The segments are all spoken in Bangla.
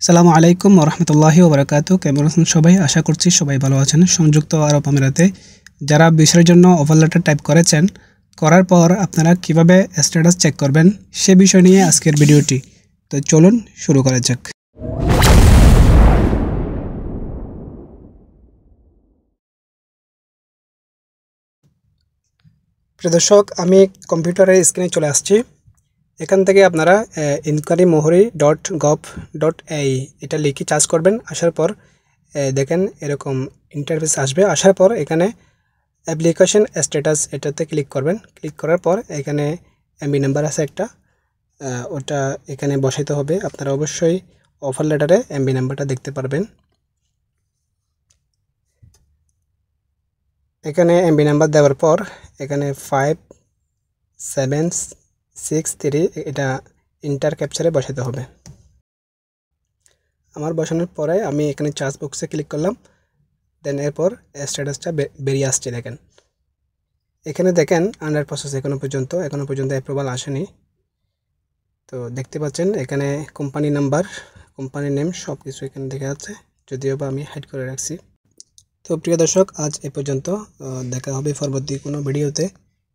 সালামু আলাইকুম ওরহমতুল্লাহি ওবরাকাতু। কেমন আছেন সবাই? আশা করছি সবাই ভালো আছেন। সংযুক্ত আরব আমিরাতে যারা ভিসার জন্য অফার লেটার টাইপ করেছেন, করার পর আপনারা কিভাবে স্ট্যাটাস চেক করবেন সে বিষয় নিয়ে আজকের ভিডিওটি। তো চলুন শুরু করা যাক। প্রিয় দর্শক, আমি কম্পিউটারের স্ক্রিনে চলে আসছি। এখান থেকে আপনারা inquirymohri.gov.au এটা লিখে চার্জ করবেন। আসার পর দেখেন এরকম ইন্টারফেস আসবে। আসার পর এখানে অ্যাপ্লিকেশন স্ট্যাটাস এটাতে ক্লিক করবেন। ক্লিক করার পর এখানে এমবি নাম্বার আছে একটা, ওটা এখানে বসাইতে হবে। আপনারা অবশ্যই অফার লেটারে এমবি নাম্বারটা দেখতে পারবেন। এখানে এমবি নাম্বার দেওয়ার পর এখানে 5763 এটা ইন্টার ক্যাপচারে বসাতে হবে। আমার বসানোর পরে আমি এখানে চার্জ বক্সে ক্লিক করলাম। দেন এরপর স্ট্যাটাসটা বেরিয়ে আসছে। দেখেন এখানে দেখেন আন্ডার প্রসেস এখনও পর্যন্ত অ্যাপ্রুভাল আসেনি। তো দেখতে পাচ্ছেন এখানে কোম্পানি নাম্বার, কোম্পানি নেম সব কিছু এখানে দেখা যাচ্ছে, যদিও বা আমি হাইড করে রাখছি। তো প্রিয় দর্শক, আজ এ পর্যন্ত। দেখা হবে পরবর্তী কোনো ভিডিওতে।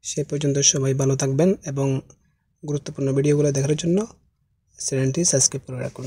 সে পর্যন্ত সবাই ভালো থাকবেন এবং গুরুত্বপূর্ণ ভিডিওগুলো দেখার জন্য চ্যানেলটি সাবস্ক্রাইব করে রাখুন।